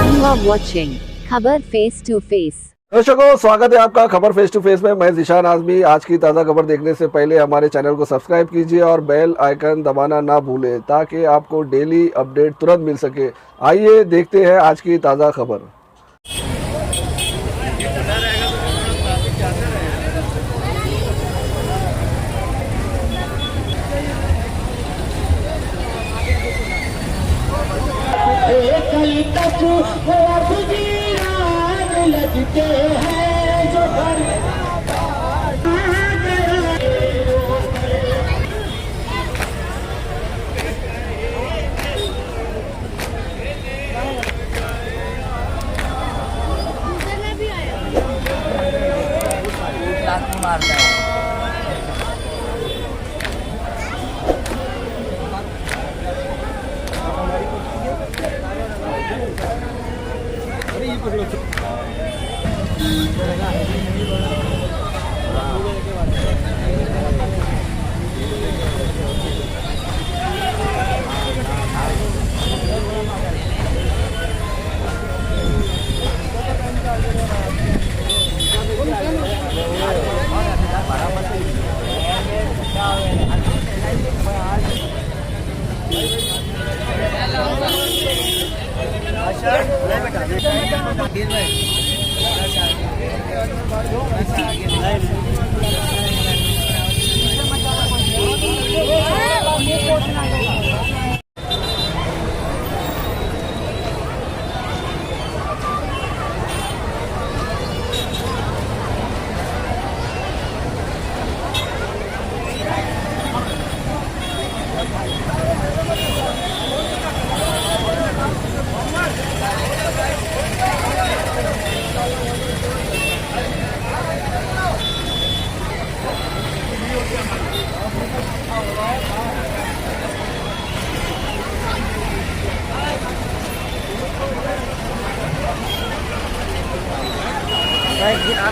You are watching खबर face to face. दर्शकों, स्वागत है आपका खबर फेस टू फेस में। मैं ज़ीशान आज़मी। आज की ताज़ा खबर देखने से पहले हमारे चैनल को सब्सक्राइब कीजिए और बेल आइकन दबाना ना भूलें ताकि आपको डेली अपडेट तुरंत मिल सके। आइए देखते हैं आज की ताज़ा खबर। कल तक वो अब भी आग लगते हैं जो घर मारता है।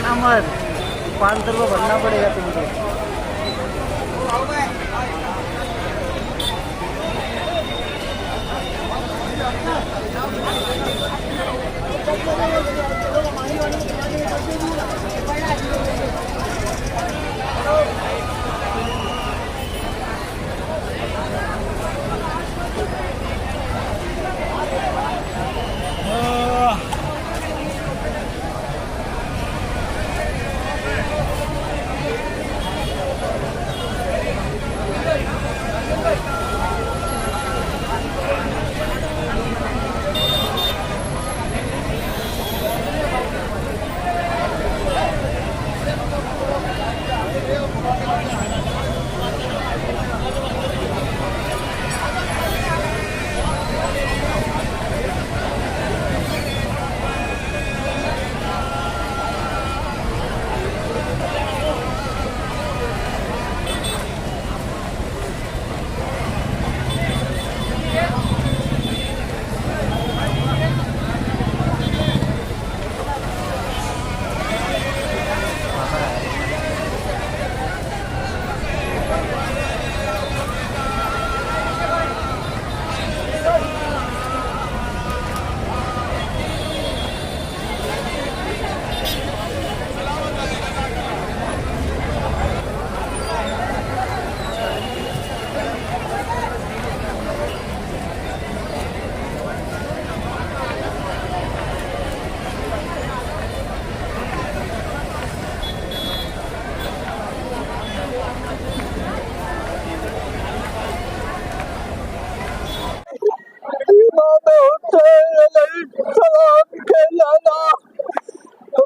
अमर 500 रुपये भरना पड़ेगा तुमको।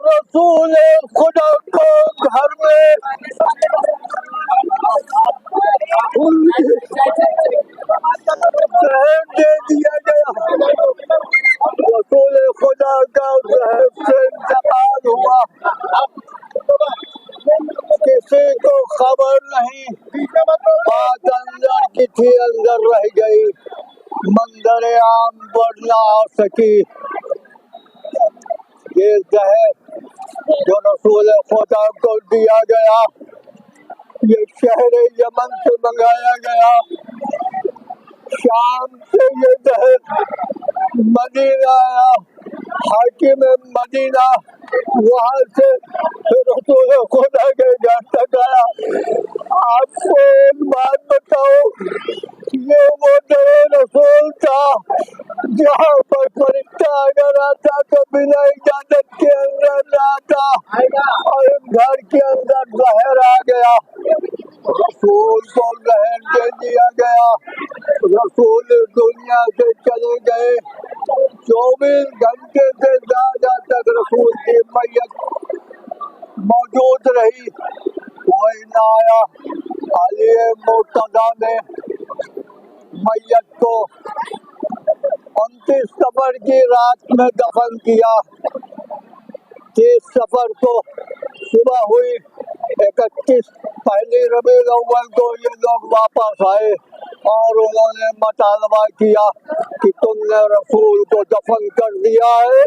रसूल खुदा को घर में दे दिया गया। रसूल खुदा का घर से इंतकाल हुआ, किसी को खबर नहीं। बात अंदर की थी, अंदर रह गई, मंजर आम पर ना आ सकी। ये जहर जो रसूल खुदा को दिया गया, ये शहर यमन से मंगाया गया, शाम से ये जहर मदीना आया, हाकिम मदीना, वहां से रसूल खुदा के घर तक आया। आपको एक बात बताओ, ये वो दरे रसूल था जहाँ पर फरिश्ता अगर आता तो बिना इजाजत के अंदर न आता, और घर के अंदर जहर आ गया, रसूल को जहर दे दिया गया, रसूल दुनिया से चले गए। 24 घंटे से ज्यादा तक रसूल की मैयत मौजूद रही, कोई न आया। अली मुर्तजा ने मैयत को 29 सफर की रात में दफन किया। 30 सफर को सुबह हुई, 31 पहली रबीउल अव्वल को ये लोग वापस आए और उन्होंने मुतालबा किया कि तुमने रसूल को दफन कर दिया है।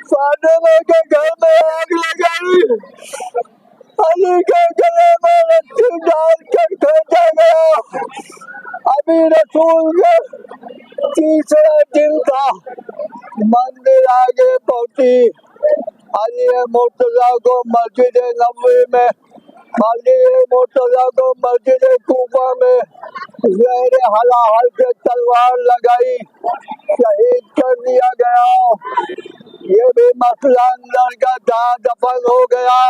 फातिमा के घर में आग लगाई, अली के गले में रस्सी डाल कर फेंका गया। अभी रसूल का तीसरा दिन था, मंदिर आगे पहुंची। अली मुर्तजा को मस्जिद नबवी में, अली मुर्तजा को मस्जिद कूफा में ज़हर हलाहल से तलवार लगाई, शहीद कर दिया गया। ये भी मसला अंदर का था, दफन हो गया।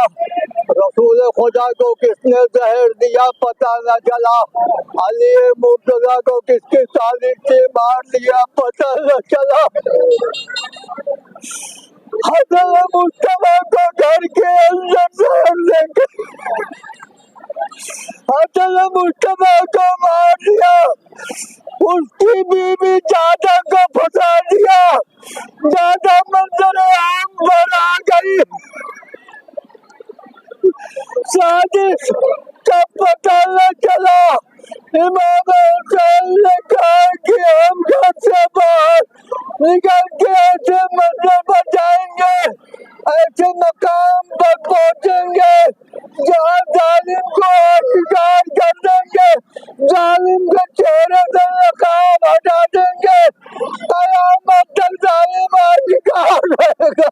रसूल खुदा को किसने जहर दिया पता न चला, अली मुर्तजा को किसकी साजिश से मार दिया पता न चला। हज़रत मुस्तफा को घर के अंदर जहर देकर हज़रत मुस्तफा को मार दिया, उसकी बीवी जादा को फंसा दिया, जादा मंजर आम पर आ गई। साजिश का पता न चला। इमाम हुसैन ने कहा कि हम घर से बाहर निकल के ऐसे मंजिल पर जाएंगे, ऐसे मकाम पर पहुंचेंगे जहाँ जालिम को अस्वीकार कर देंगे, जालिम के चेहरे से नकाब हटा देंगे, कयामत तक जालिम अस्वीकार रहेगा।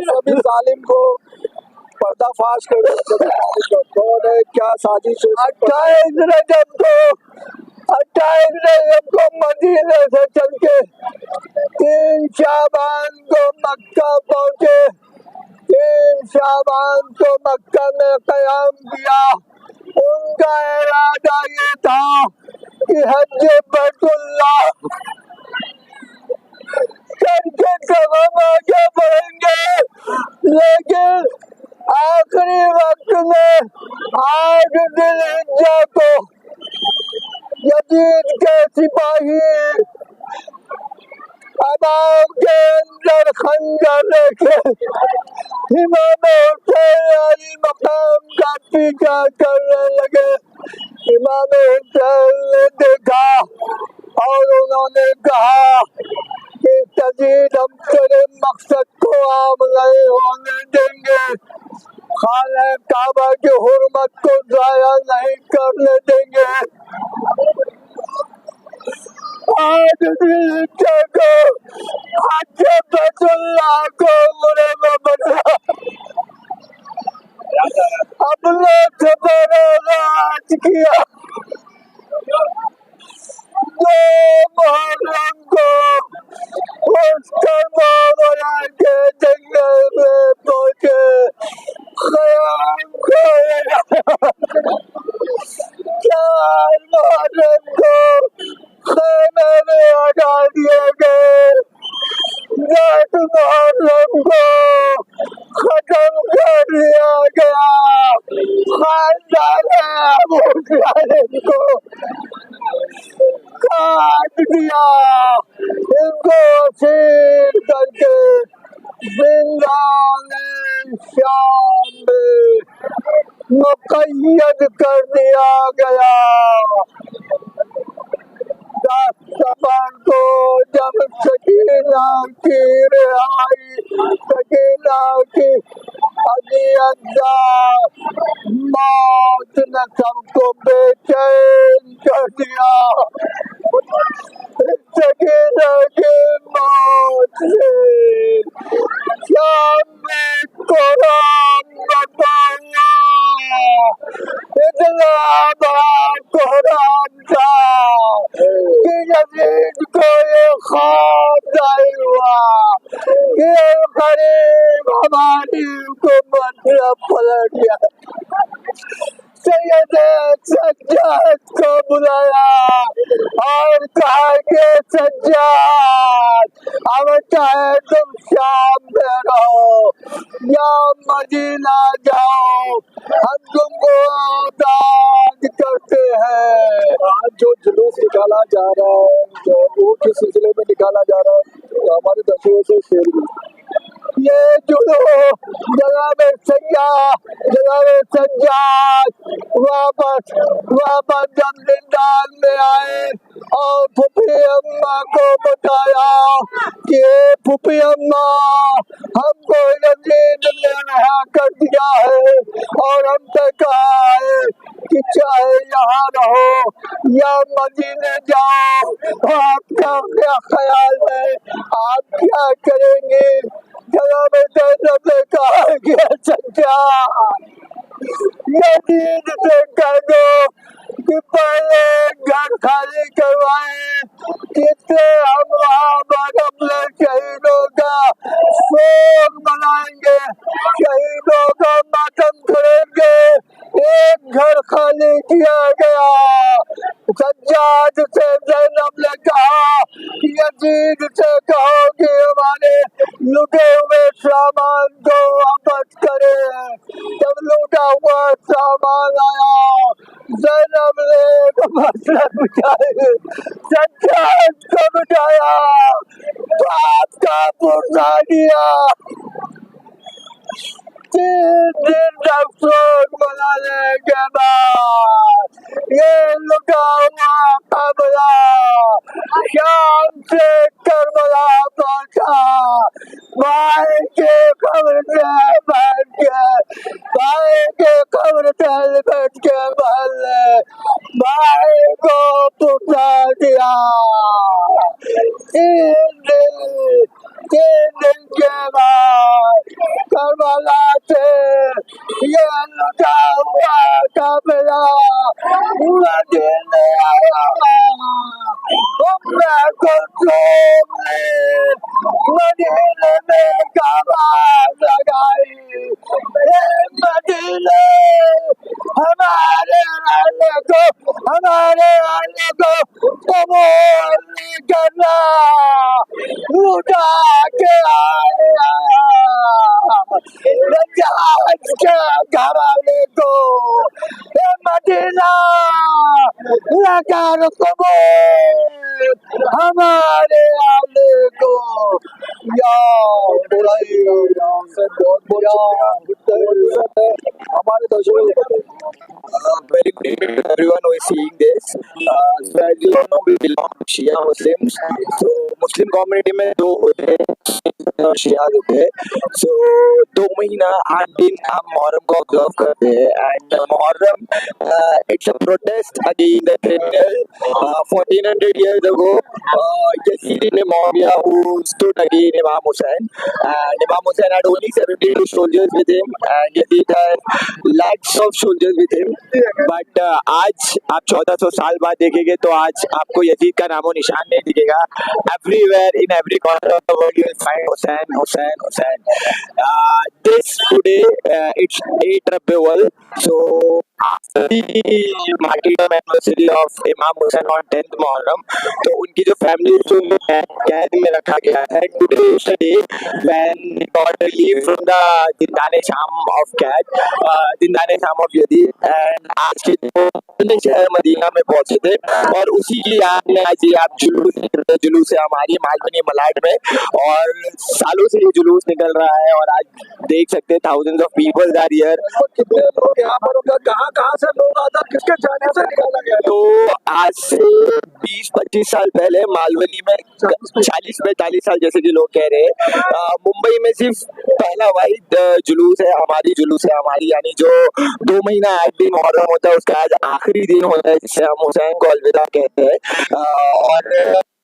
सभी जालिम को पर्दाफाश कर क्या साजिश। 28 रजब को मदीने से चल के 3 शाबान को मक्का पहुंचे। 3 शाबान को मक्का में कयाम किया। उनका इरादा ये था कि हज बैतुल्लाह करके कदम आगे बढ़ेंगे, लेकिन आखिरी वक्त में 8 ज़िलहिज्जा को यजीद के सिपाही अबाब के अंदर खंजर लेके इमाम हुसैन अली मकाम का पीछा करने लगे। इमाम हुसैन ने देखा और उन्होंने कहा कि यजीद हम तेरे मकसद को आम नहीं होने देंगे, खाने काबा की हुर्मत को जाया नहीं करने देंगे। आज ज़िलहिज्जा को हज बैतुल्लाह को उम्रे में बदला, अपने आज किया। 2 मुहर्रम को उसका मोहरा के जंगल में पहुंचे, ख़याम को 4 मुहर्रम को खेमे में हटा दिए गए, 10 मुहर्रम को खत्म कर दिया गया। खानदान अबू तालिब को काट दिया, इनको असीर करके जिंदान शाम में मुक़य्यद कर दिया गया। 10 सकीना की रिहाई, सकीना की अजियता, मौत ने सबको बेचैन कर दिया। सकीना की मौत से शाम में कोहराम बताया, इतना बड़ा कोहराम था कि यजीद को ये ख्वाब नहीं हुआ कि गरीब हमारी हुकूमत में पलट गया। सैयद सज्जाद को बुलाया और कहा कि सज्जाद, अब चाहे तुम शाम में रहो या मदीना जाओ, हम तुमको आजाद करते हैं। आज जो जुलूस निकाला जा रहा है, जो वो किस सिलसिले में निकाला जा रहा है, तो हमारे दर्शकों से शेयर भी। ये जुलूस जनाब सज्जाद वापस जब जिंदान में आए और फूफी अम्मा को बताया कि फूफी अम्मा, हमको यजीद ने रिहा कर दिया है और हमसे कहा है कि चाहे यहाँ रहो या मदीने जाओ, आपका क्या ख्याल है, आप क्या करेंगे? जनाब ज़ैनब ने कहा कि सज्जाद, यजीद से कह दो कि पहले घर खाली करवाए, जिससे हम वहाँ पर अपने शहीदों का शोक मनाएंगे, शहीदों का मातम करेंगे। एक घर खाली किया गया। सज्जाद से ज़ैनब ने कहा कि यजीद से कहो कि हमारे लुटे हुए सामान को वापस करे। जब लूटा हुआ सामान आया, ज़ैनब ने मसला बिठाया, सज्जाद को बिठाया, बाप का पुरसा दिया। 3 दिन तक शोक मनाने के बाद ये लुटा हुआ कमरा शाम से करबला पहुंचा। भाई के कब्र से बैठ के, भाई के कब्र से बैठ के भाई को पुरसा दिया। 3 दिन के बाद करबला से ये लुटा हुआ कमरा मदीने आया। उम्मे कुलसूम ने मदीने में कमान लगाई, मदीने हमारे आने को कबूल नहीं करना, लुटा के आया जहाज के घराने को, मदीना लगा कबूल हमारे आने को। हमारे दर्शकों very good evening to everyone who is seeing this. So as you know, we belong to Shia Muslims. So Muslim community में 2 होते हैं और शिया होते हैं. So 2 महीना 8 दिन हम मुहर्रम को ऑब्जर्व करते हैं. And Muharram it's a protest against the criminal 1400 years ago. Yazid ibn Muawiyah who stood against Imam Hussain. And Imam Hussain had only 72 soldiers with him, and Yazid had lakhs of soldiers with him. But आज आप 1400 साल बाद देखेंगे तो आज आपको Yazid का नामो निशान नहीं दिखेगा. Everywhere in every corner of the world you will find Hussain, Hussain, Hussain. This today it's 8 Rabiul. So after the martyrdom anniversary of Imam Hussain on 10th Muharram, तो उनकी जो फैमिली को कैद में रखा गया है. Today is the day when he got relief from the जिंदाने शाम of कैद, जिंदाने शाम of यजीद. And आज के दिन शहर मदीना में पहुंचे थे और उसी की याद में आज ये आप जुलूस है हमारी मालवनी मलाड में, और सालों से ये जुलूस निकल रहा है. और आज देख सकते हैं thousands of people are here. कितने लोग यहाँ पर होगा, कहाँ कहाँ से लोग आता, किसके जाने से निकाला गया? तो आज से 20-25 साल पहले मालवनी में 40-45 साल जैसे कि लोग कह रहे हैं, मुंबई में सिर्फ पहला वाहिद जुलूस है, हमारी यानी जो 2 महीना 8 दिन मुहर्रम होता है, उसका आज आखिरी दिन होता है, जिसे हम हुसैन को अलविदा कहते हैं। और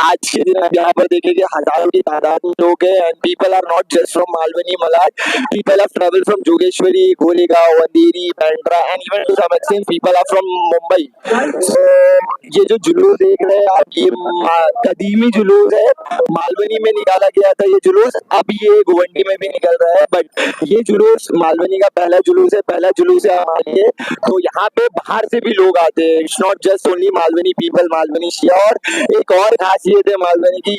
आज के दिन आप यहाँ पर देखेंगे हजारों की तादाद में लोग हैं, and people are not just from Malvani Malad, people have travelled from Jogeshwari, Goregaon, Andheri, Bandra, and even to some extent people are from Mumbai. So ये जो जुलूस देख रहे हैं आप, ये कदीमी जुलूस है, मालवनी में निकाला गया था ये जुलूस, अब ये गोवंडी में भी निकल रहा है, बट ये जुलूस मालवनी का पहला जुलूस है हमारे लिए। तो यहाँ पे बाहर से भी लोग आते हैं, it's not just only Malvani people, Malvani Shia. और एक और खासियत है मालवनी की,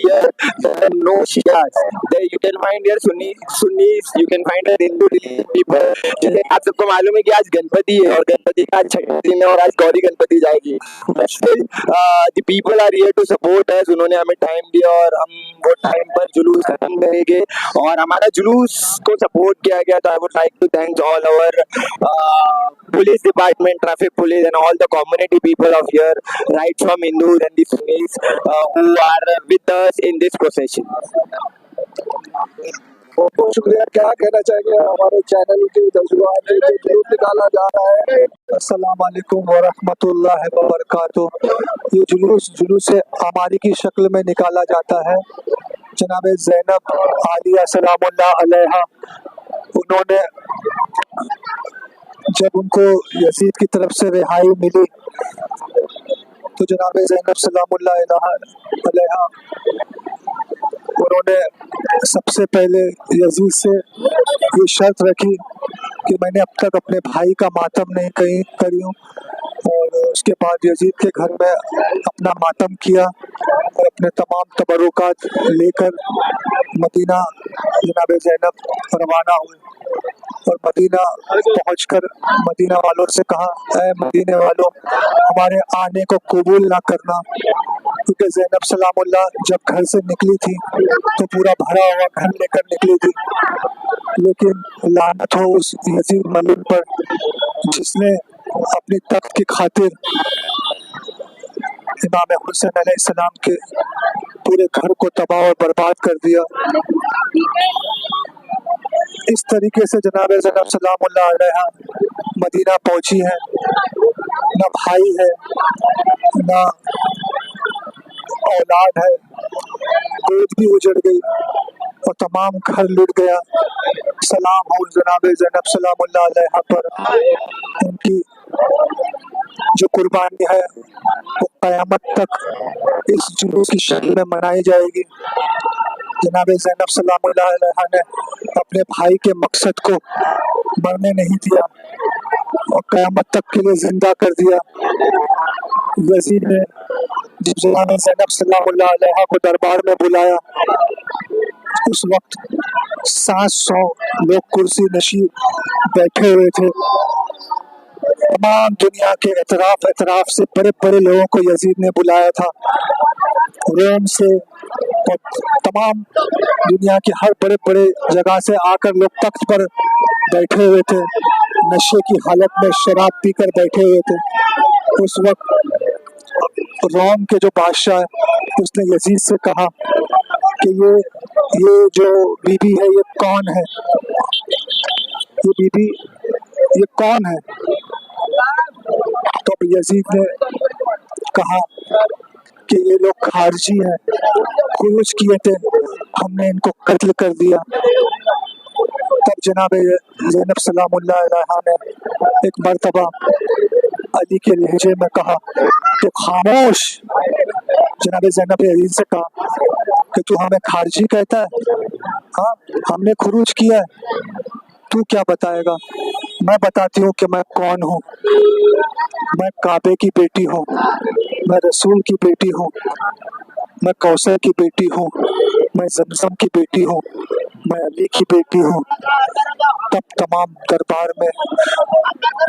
no Shias, you can find here Sunnis, you can find Hindu people. जैसे आप सबको मालूम है कि आज गणपति है, और गणपति का आज छठा दिन है, और आज गौरी गणपति जाएगी, but still the people are here to support us. उन्होंने हमें टाइम दिया और हम वो टाइम पर जुलूस खत्म करेंगे, और हमारा जुलूस को सपोर्ट किया गया। तो I would like to thank all our police department, traffic police, and all the community people of here, right from Hindus and the Sunnis, who are with us in this procession. बहुत बहुत शुक्रिया। क्या कहना चाहेंगे हमारे channel के दर्शकों ने जो जुलूस निकाला जा रहा है? अस्सलाम वालेकुम व रहमतुल्लाहि व बरकातुहू। ये जुलूस आमारी की शक्ल में निकाला जाता है। जनाब ज़ैनब आलिया सलामुल्लाह अलैहा, उन्होंने जब उनको यजीद की तरफ से रिहाई मिली, तो जनाब ज़ैनब सलामुल्लाह अलैहा, उन्होंने सबसे पहले यजीद से ये शर्त रखी कि मैंने अब तक अपने भाई का मातम नहीं करी हूँ, और उसके बाद यजीद के घर में अपना मातम किया और अपने तमाम तबरुकात लेकर मदीना जनाब ज़ैनब रवाना हुए। और मदीना पहुंचकर मदीना वालों से कहा, ऐ मदीने वालों, हमारे आने को कबूल ना करना, क्योंकि ज़ैनब सलामुल्लाह जब घर से निकली थी तो पूरा भरा हुआ घर लेकर निकली थी। लेकिन लानत हो उस यजीद मलिक पर जिसने अपनी तख्त की खातिर इमाम हुसैन अलैहिस्सलाम के पूरे घर को तबाह और बर्बाद कर दिया। इस तरीके से जनाब ज़ैनब सलामुल्लाह अलैहा मदीना पहुंची है। न भाई है, न औलाद है, गोद भी उजड़ गई और तमाम घर लुट गया। सलाम हो जनाब ज़ैनब सलामुल्लाह अलैहा पर। उनकी जो कुर्बानी है वो क़यामत तक इस जुलूस की शक्ल में मनाई जाएगी। जनाब ज़ैनब सलामुल्लाह अलैहा ने अपने भाई के मकसद को मरने नहीं दिया और क़यामत तक के लिए जिंदा कर दिया। यजीद ने जब जनाब ज़ैनब सलामुल्लाह अलैहा को दरबार में बुलाया, उस वक्त 700 लोग कुर्सी नशीं बैठे हुए थे। तमाम दुनिया के एतराफ से बड़े बड़े लोगों को यजीद ने बुलाया था, रोम से और तमाम दुनिया के हर बड़े बड़े जगह से आकर लोग तख्त पर बैठे हुए थे, नशे की हालत में शराब पीकर बैठे हुए थे। उस वक्त रोम के जो बादशाह है उसने यजीद से कहा कि ये जो बीबी है ये कौन है, ये बीबी ये कौन है? तो यजीद ने कहा कि ये लोग खारजी हैं, खुरूज किए थे, हमने इनको कत्ल कर दिया। तब जनाब ज़ैनब सलामुल्लाह अलैहा ने एक मर्तबा अली के लहजे में कहा तो खामोश। जनाब ज़ैनब ने अली से कहा कि तू हमें खारजी कहता है? हाँ, हमने खुरूज किया है, तू क्या बताएगा? मैं बताती हूँ कि मैं कौन हूँ। मैं काबे की बेटी हूँ, मैं रसूल की बेटी हूँ, मैं कौसर की बेटी हूँ, मैं ज़मज़म की बेटी हूँ, मैं अली की बेटी हूँ। तब तमाम दरबार में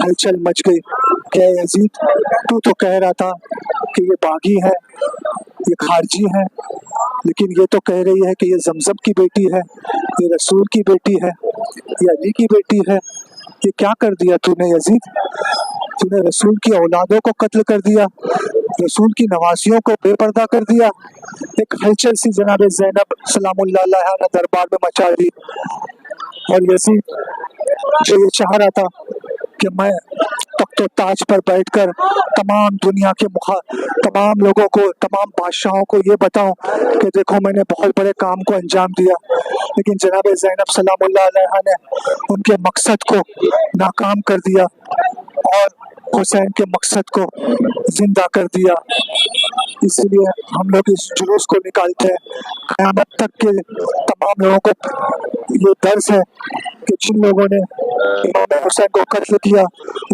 हलचल मच गई। क्या यजीद, तू तो कह रहा था कि ये बागी है, ये खारजी है, लेकिन ये तो कह रही है कि ये ज़मज़म की बेटी है, ये रसूल की बेटी है, ये अली की बेटी है। ये क्या कर दिया तूने यजीद? जिन्हें रसूल की औलादों को कत्ल कर दिया, रसूल की नवासियों को बेपर्दा कर दिया। एक हलचल सी जनाब ज़ैनब सलामुल्लाह अलैहा ने दरबार में मचा दी, और यजीद जो ये चाह रहा था कि मैं तख्त ताज पर बैठकर तमाम दुनिया के तमाम लोगों को, तमाम बादशाहों को ये बताऊं कि देखो मैंने बहुत बड़े काम को अंजाम दिया, लेकिन जनाब ज़ैनब सलामुल्लाह अलैहा ने उनके मकसद को नाकाम कर दिया और हुसैन के मकसद को जिंदा कर दिया। इसलिए हम लोग इस जुलूस को निकालते हैं। क़यामत तक के तमाम लोगों को ये दर्ज है कि जिन लोगों ने इमाम हुसैन को कत्ल किया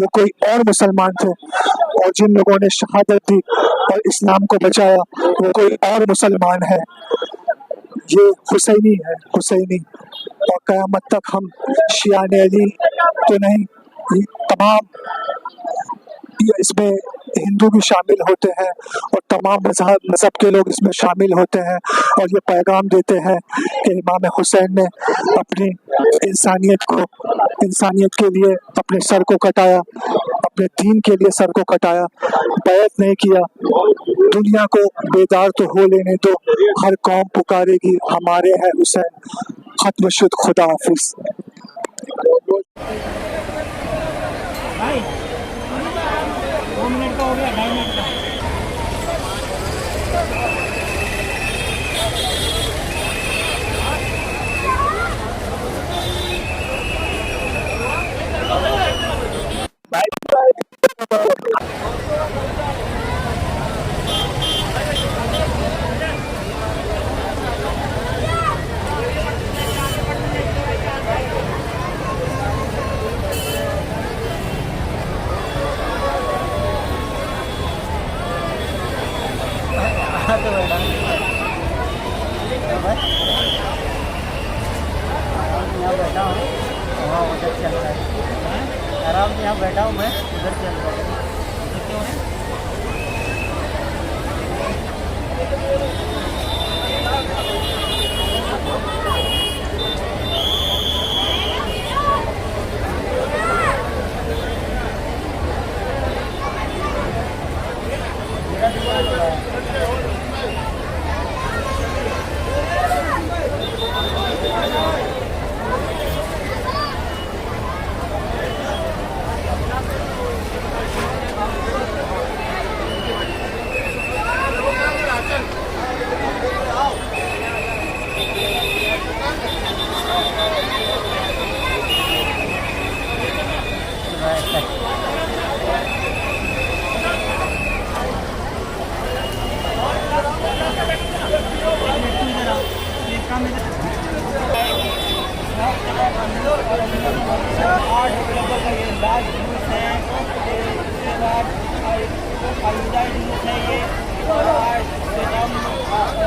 वो कोई और मुसलमान थे, और जिन लोगों ने शहादत दी और इस्लाम को बचाया वो कोई और मुसलमान है। ये हुसैनी है, हुसैनी। और क़यामत तक हम शियाने अली तो नहीं, ये तमाम इसमें हिंदू भी शामिल होते हैं और तमाम मजहब के लोग इसमें शामिल होते हैं, और ये पैगाम देते हैं कि इमाम हुसैन ने अपनी इंसानियत के लिए अपने सर को कटाया, अपने दीन के लिए सर को कटाया, बैत नहीं किया। दुनिया को बेदार तो हो लेने दो, हर कौम पुकारेगी हमारे हैं हुसैन। खत्म शुद, खुदा हाफिज। आराम से यहाँ बैठा हूँ मैं, उधर चल रहा है। क्यों है?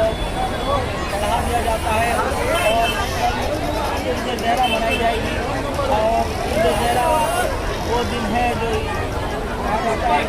बढ़ा दिया जाता है और ईद ज़हरा मनाई जाएगी। और ईद ज़हरा वो दिन है जो कहा जाता है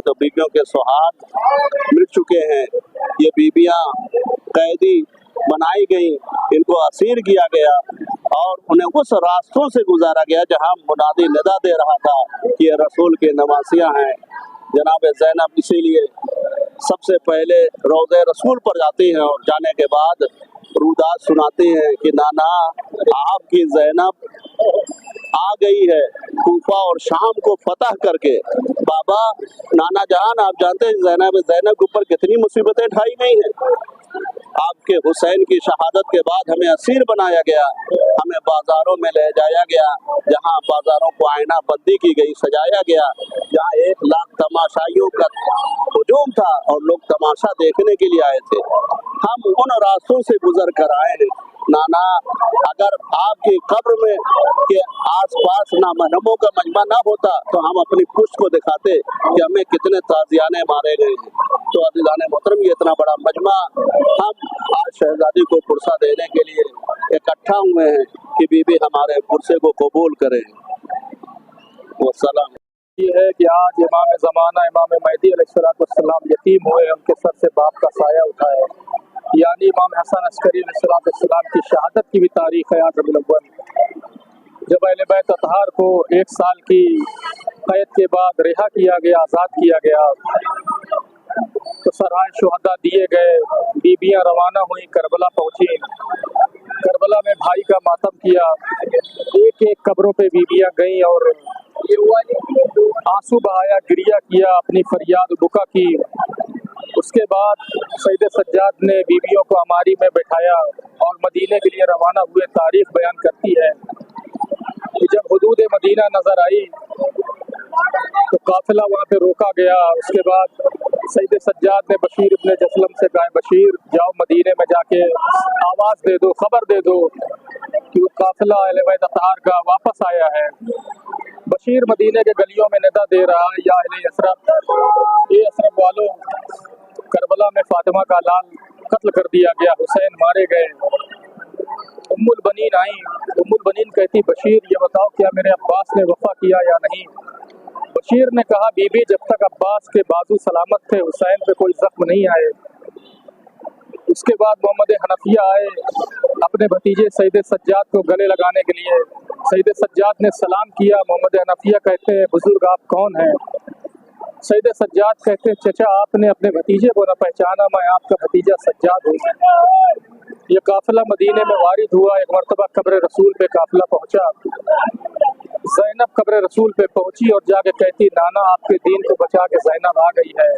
तो बीबियों के सुहाग मिट चुके हैं। ये बीबियां कैदी बनाई गई, इनको असीर किया गया और उन्हें उस रास्तों से गुजारा गया जहां मुनादी निदा दे रहा था कि ये रसूल के नवासियां हैं। जनाब ज़ैनब इसीलिए सबसे पहले रोज़े रसूल पर जाती हैं और जाने के बाद रूदात सुनाती हैं कि नाना आपकी ज़ैनब आ गई है कूफा और शाम को फतह करके। बाबा नाना जान आप जानते हैं ज़ैनब के ऊपर कितनी मुसीबतें ढाई गई हैं। आपके हुसैन की शहादत के बाद हमें असीर बनाया गया, हमें बाजारों में ले जाया गया, जहां बाजारों को आईना बंदी की गई, सजाया गया, जहां 1 लाख तमाशाइयों का हुजूम था और लोग तमाशा देखने के लिए आए थे। हम उन रास्तों से गुजर कर आए हैं। नाना अगर आपकी कब्र में के आसपास ना महरमों का मजमा ना होता तो हम अपनी पुश्त को दिखाते कि हमें कितने ताजियाने मारे गए हैं। तो अज़ीज़ाने मोहतरम ये इतना बड़ा मजमा हम आज शहजादी को पुरसा देने के लिए इकट्ठा हुए हैं कि बीबी हमारे पुरसे को कबूल करें। वस्सलाम। ये है कि आज इमाम ज़माना इमाम महदी अलैहिस्सलाम यतीम हुए, उनके सर से बाप का साया उठा है। यानी इमाम हसन अस्करी अलैहिस्सलाम की शहादत की भी तारीख है आज रबीउल अव्वल। जब अहले बैत अतहार को 1 साल की कैद के बाद रिहा किया गया, आज़ाद किया गया, तो सराय शुहदा दिए गए, बीबियाँ रवाना हुई, करबला पहुँची। करबला में भाई का मातम किया, एक एक कब्रों पे बीबियाँ गईं और आंसू बहाया, गिरिया किया, अपनी फरियाद बुका की। उसके बाद सैयद सज्जाद ने बीबियों को अमारी में बैठाया और मदीने के लिए रवाना हुए। तारीख बयान करती है कि जब हुदूद मदीना नजर आई तो काफिला वहाँ पे रोका गया। उसके बाद सैयद सज्जाद ने बशीर इब्ने जसलम से कहा, बशीर जाओ मदीने में जाके आवाज़ दे दो, खबर दे दो कि वो काफिला अहले बैत अतहार का वापस आया है। बशीर मदीने के गलियों में निदा दे रहा है, या अहले यसरब, ये यसरब वालों, करबला में फातिमा का लाल कत्ल कर दिया गया, हुसैन मारे गए। उम्मुल बनीन आई। उम्मुल बनीन कहती, बशीर ये बताओ क्या मेरे अब्बास ने वफा किया या नहीं। बशीर ने कहा, बीबी जब तक अब्बास के बाजू सलामत थे हुसैन पे कोई जख्म नहीं आए। उसके बाद मोहम्मद हनफिया आए अपने भतीजे सईद सज्जाद को गले लगाने के लिए। सईद सज्जाद ने सलाम किया। मोहम्मद हनफिया कहते हैं बुजुर्ग आप कौन हैं? सईद सज्जाद कहते हैं चचा आपने अपने भतीजे को न पहचाना, मैं आपका भतीजा सज्जाद हूँ। ये काफिला मदीने में वारिद हुआ। एक मरतबा कब्र रसूल पे काफिला पहुंचा। ज़ैनब कब्र रसूल पे पहुंची और जाके कहती नाना आपके दीन को बचा के ज़ैनब आ गई है।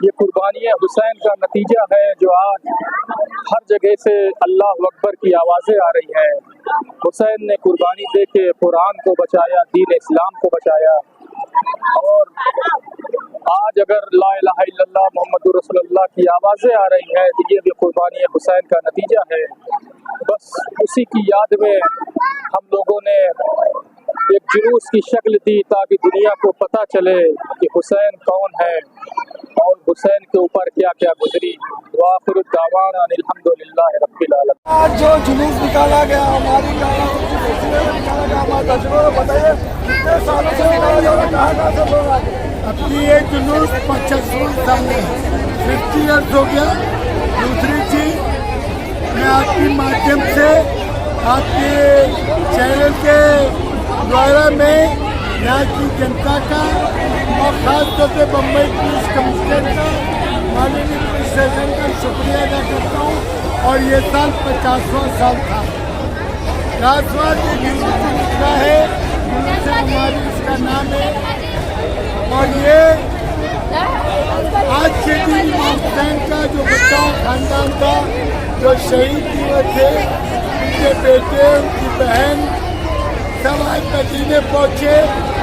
ये कुर्बानी हुसैन का नतीजा है जो आज हर जगह से अल्लाह अकबर की आवाज़ें आ रही हैं। हुसैन ने कुर्बानी दे के कुरान को बचाया, दीन इस्लाम को बचाया। और आज अगर ला इलाहा इल्लल्लाह मोहम्मदुर रसूलुल्लाह की आवाज़ें आ रही हैं तो ये भी कुर्बानी हुसैन का नतीजा है। बस उसी की याद में हम लोगों ने एक जुलूस की शक्ल दी ताकि दुनिया को पता चले कि हुसैन कौन है और हुसैन के ऊपर क्या क्या गुजरी। वाखिर दावाना अल्हम्दुलिल्लाह रब्बिल आलमीन। आज जो जुलूस निकाला गया हमारी निकाला गया हमारे तजुर्बे में बताइए कितने सालों से निकाला जा रहा है, कहाँ से लोग आगे? अपनी ये जुलूस 75 साल है, 50 ईयर्स हो गया। दूसरी चीज मैं आपके माध्यम से आपके चैनल के द्वारा में यहाँ की जनता का और ख़ास तौर से बम्बई पुलिस कमिश्नर का, माननीय पुलिस स्टेशन का शुक्रिया अदा करता हूँ। और ये साल 50वां साल था। 50वां लिखा है हमारी इसका नाम है। और ये आज के दिन इमाम हुसैन का जो बच्चा खानदान का जो शहीद हुए थे, उनके बेटे उनकी बहन सब आज मदीने पहुँचे।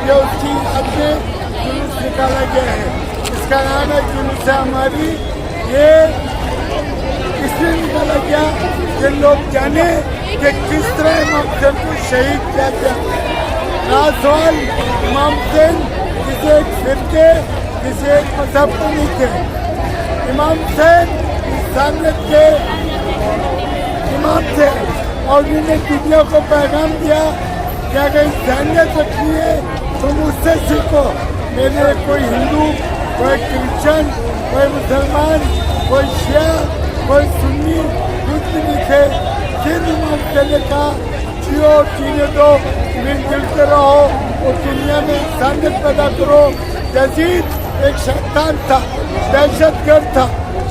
ये उसकी अपने जुलूस निकाला गया है। इसका नाम है जुलूस हमारी। ये इसलिए निकाला गया कि लोग जाने कि किस तरह इमाम हुसैन को शहीद किया गया। रासवाल इमाम हुसैन किसी एक फिरके किसी एक मजहब को नहीं थे। इमाम हुसैन इंसानियत के इमाम थे और उन्होंने दुनिया को पैगाम दिया कि अगर इंसानियत रखनी है तो मुझसे सीखो। मेरे कोई हिंदू, कोई क्रिश्चन, कोई मुसलमान, कोई शिया, कोई सुन्नी कुछ भी नहीं थे। सिर्फ इमाम हुसैन ने कहा जियो जीने दो, मिलजुल के रहो और दुनिया में इंसानियत पैदा करो। यजीद एक शैतान था, दहशतगर्द था,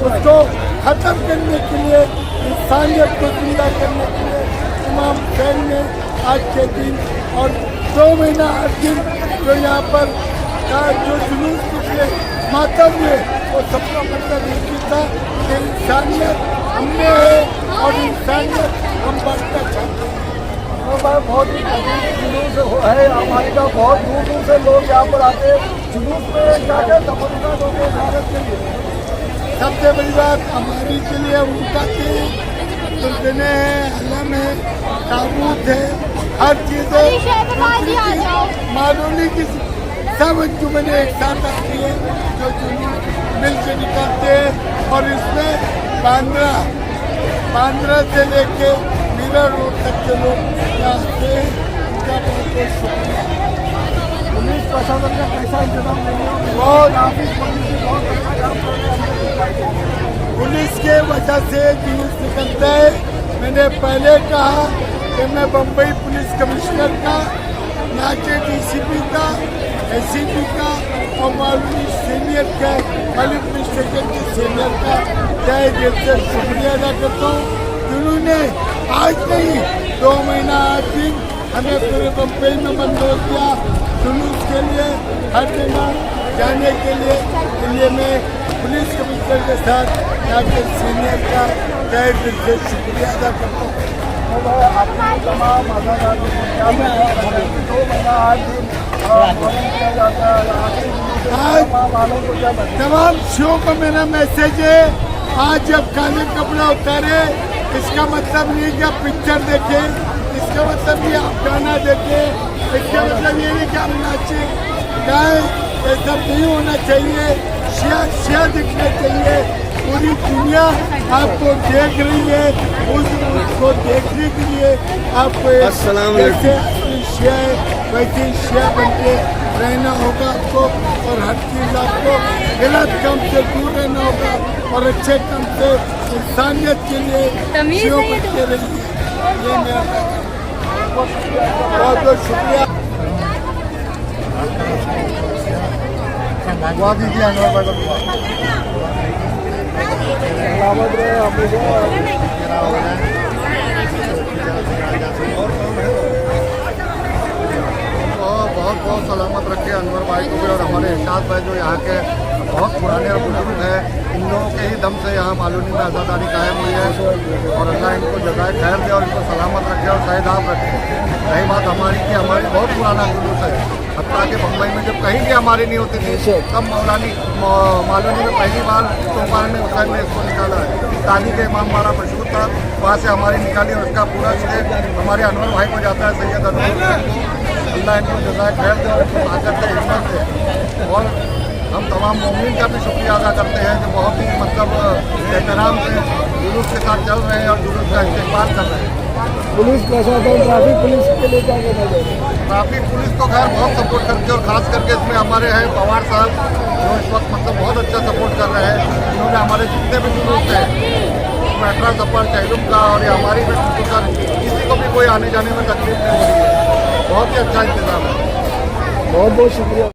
उसको खत्म करने के लिए, इंसानियत को जिंदा करने के लिए इमाम हुसैन ने आज के दिन और 2 महीना 8 दिन जो यहाँ पर का जो जुलूस निकले मातम हुए वो सबका मतलब एक था कि इंसानियत हमने है और इंसानियत हम बढ़ता चाहते हैं। बहुत ही जुलूस है हमारी का, बहुत दूर दूर से लोग यहाँ पर आते हैं। जुलूस में क्या क्या तमन्ना होते भारत के लिए? सबसे बड़ी बात हमारी के लिए उनका दुर्गने है, अलम है, ताबूत है, हर चीज़ है। मालूमी की सब अंजुमन एक साथ आती है जो जुलूस मिल के निकलते हैं। और इसमें बांद्रा से लेके मीरा रोड तक के लोग आते हैं। उनका बहुत बहुत शुक्रिया। पुलिस प्रशासन का कैसा इंतजाम नहीं है? पुलिस के वजह से जुलूस निकलता है। मैंने पहले कहा कि मैं बम्बई पुलिस कमिश्नर का, यहाँ के DCP का, SCP का और मालूमी सीनियर का, मालूम पुलिस स्टेशन के सीनियर का तहे दिल से शुक्रिया अदा करता हूँ जिन्होंने आज नहीं 2 महीना 8 दिन हमें पूरे बम्बई में बंदोबस्त किया जुलूस के लिए, हर जगह जाने के लिए मैं पुलिस कमिश्नर के साथ यहाँ के सीनियर का तहे दिल से शुक्रिया अदा करता हूँ। आपने तमाम आज़ाद 2 महीना 8 दिन किया जाता है। तमाम शो को मेरा मैसेज है, आज जब काले कपड़ा उतारे इसका मतलब नहीं कि आप पिक्चर देखें, इसका मतलब ये आप गाना देखें, इसका मतलब ये नहीं कि आप नाचें गाएं। ऐसा नहीं होना चाहिए। शिया दिखना चाहिए। पूरी दुनिया आपको देख रही है, उसको देखने के लिए आपको जैसे शिया है वैसे शिया बन के रहना होगा आपको। और हर चीज़ आपको गलत काम से दूर रहना होगा और अच्छे काम से इंसानियत के लिए सेवा करते रहिए। ये मेरा बहुत बहुत शुक्रिया। दुआ दीजिए अनवर भाई को। सलामत रहे हमेशा। बहुत बहुत सलामत रखे अनवर भाई को भी और हमारे इरशाद भाई जो यहाँ के बहुत पुराने और बुजुर्ग हैं, इन लोगों के ही दम से यहाँ मालूनी में आज़ादारी कायम हुई है और अल्लाह इनको जज़ाए खैर दे और इनको सलामत रखे और सहेदाब रखे। रही बात हमारी कि हमारी बहुत पुराना जुलूस है, हत्ता कि बम्बई में जब कहीं भी हमारी नहीं होती थी तब मालूनी में पहली बार तोमार ने हुसैन ने इसको निकाला है। ताली के इमाम हमारा मशहूर था, वहाँ से हमारी निकाली और उसका पूरा श्रेय हमारे अनवर भाई को जाता है, सैयद अनवर। अल्लाह इनको जज़ाए खैर दे और इनको ताकत दे, हिम्मत दे। और हम तमाम मोमिन का भी शुक्रिया अदा करते हैं जो बहुत ही मतलब एहतराम से जुलूस के साथ चल रहे हैं और जुलूस का इस्तेमाल कर रहे हैं। पुलिस प्रशासन ट्रैफिक पुलिस के लिए क्या कहना चाहिए? ट्रैफिक पुलिस तो खैर बहुत सपोर्ट करती है और ख़ास करके इसमें हमारे हैं पवार साहब जो इस वक्त मतलब बहुत अच्छा सपोर्ट कर रहे हैं। इन्होंने हमारे जितने भी जुलूस हैं मेट्रा सफर चैलुम का और ये हमारी भी कर किसी को भी कोई आने जाने में तकलीफ नहीं हो रही है। बहुत ही अच्छा इंतजाम है। बहुत बहुत शुक्रिया।